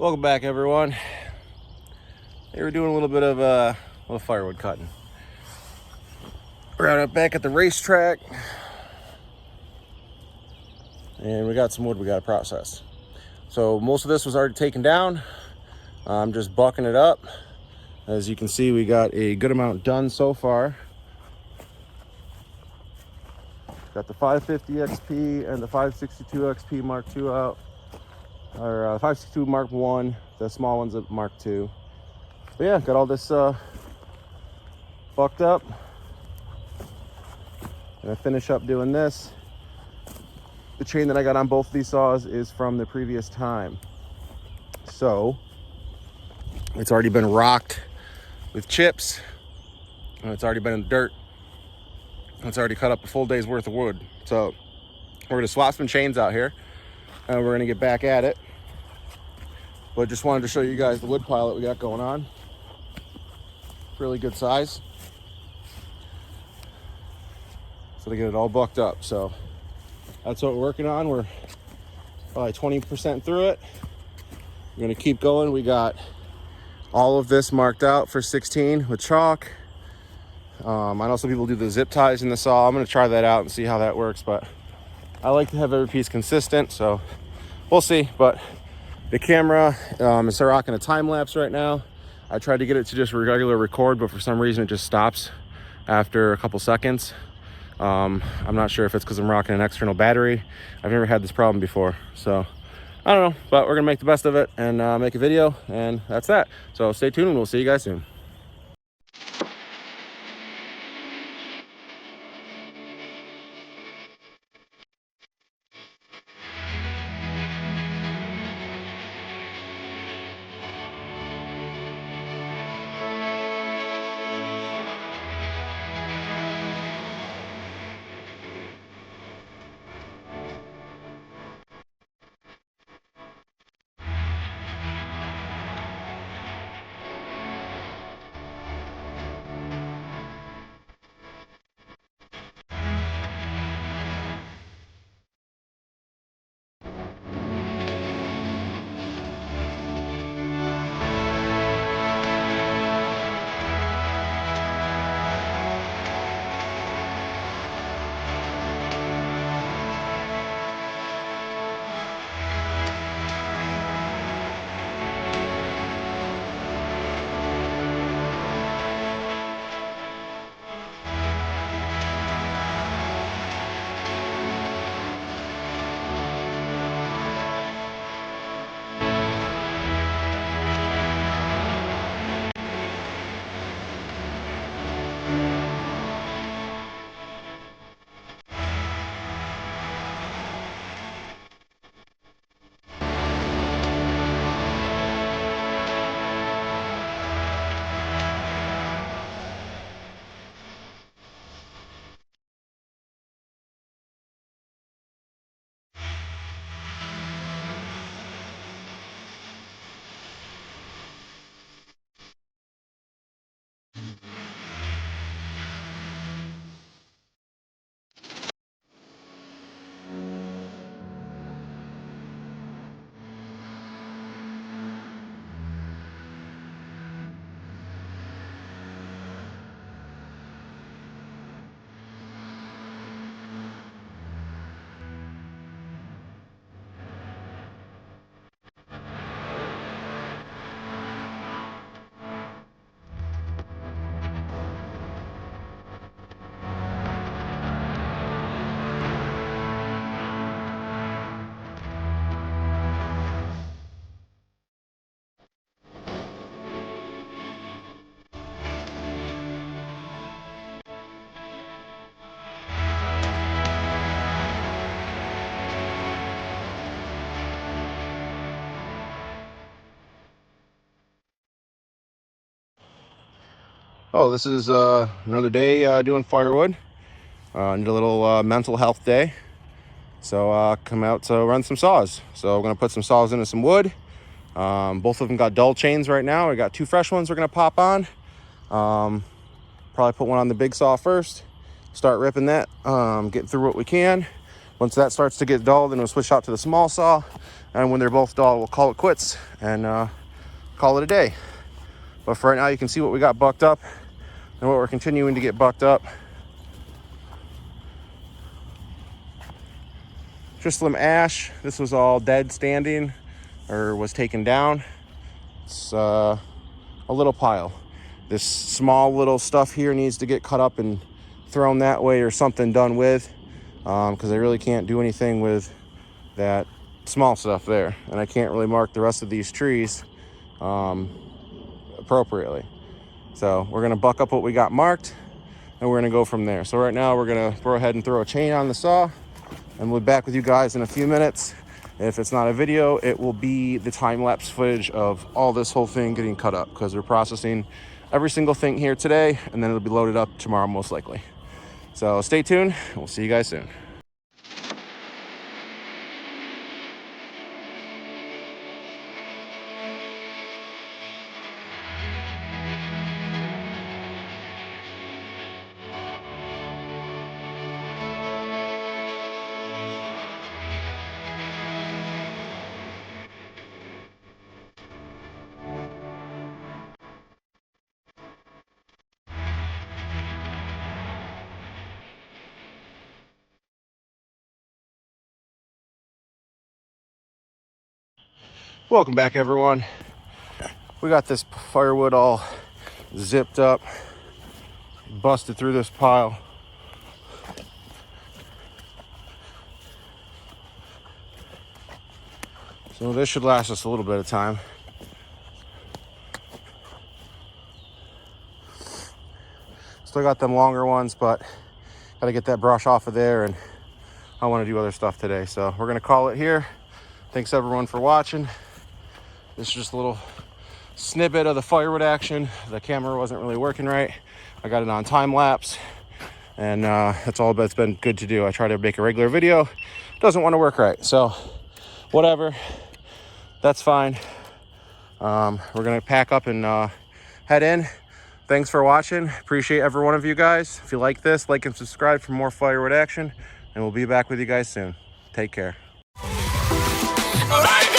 Welcome back, everyone. Hey, we're doing a little bit of little firewood cutting. We're out back at the racetrack, and we got some wood we got to process. So most of this was already taken down. I'm just bucking it up. As you can see, we got a good amount done so far. Got the 550 XP and the 562 XP Mark II out, or 562 Mark 1, the small ones at Mark 2. But yeah, got all this bucked up. Gonna finish up doing this. The chain that I got on both of these saws is from the previous time. So it's already been rocked with chips, and it's already been in the dirt. It's already cut up a full day's worth of wood. So we're gonna swap some chains out here, and we're gonna get back at it. But just wanted to show you guys the wood pile that we got going on. Really good size. So to get it all bucked up. So that's what we're working on. We're probably 20% through it. We're gonna keep going. We got all of this marked out for 16 with chalk. I know some people do the zip ties in the saw. I'm gonna try that out and see how that works, but I like to have every piece consistent, so we'll see. But the camera is rocking a time lapse right now. I tried to get it to just regular record, but for some reason it just stops after a couple seconds. I'm not sure if it's because I'm rocking an external battery. I've never had this problem before, so I don't know, but we're gonna make the best of it and make a video, and that's that. So stay tuned and we'll see you guys soon. Oh, this is another day doing firewood. Need a little mental health day. So come out to run some saws. So we're gonna put some saws into some wood. Both of them got dull chains right now. We got two fresh ones we're gonna pop on. Probably put one on the big saw first. Start ripping that, getting through what we can. Once that starts to get dull, then we'll switch out to the small saw. And when they're both dull, we'll call it quits and call it a day. But for right now, you can see what we got bucked up and what we're continuing to get bucked up. Jerusalem ash, this was all dead standing or was taken down. It's a little pile. This small little stuff here needs to get cut up and thrown that way or something done with, because I really can't do anything with that small stuff there, and I can't really mark the rest of these trees appropriately. So we're gonna buck up what we got marked and we're gonna go from there. So right now we're gonna go ahead and throw a chain on the saw, and we'll be back with you guys in a few minutes. If it's not a video, it will be the time-lapse footage of all this whole thing getting cut up, because we're processing every single thing here today, and then it'll be loaded up tomorrow most likely. So stay tuned, we'll see you guys soon. Welcome back, everyone. We got this firewood all zipped up, busted through this pile. So this should last us a little bit of time. Still got them longer ones, but gotta get that brush off of there, and I want to do other stuff today. So we're gonna call it here. Thanks everyone for watching. This is just a little snippet of the firewood action. The camera wasn't really working right. I got it on time lapse, and that's all that's been good to do. I try to make a regular video, doesn't want to work right, so whatever, that's fine. We're gonna pack up and head in. Thanks for watching. Appreciate every one of you guys. If you like this, like and subscribe for more firewood action, and we'll be back with you guys soon. Take care. All right.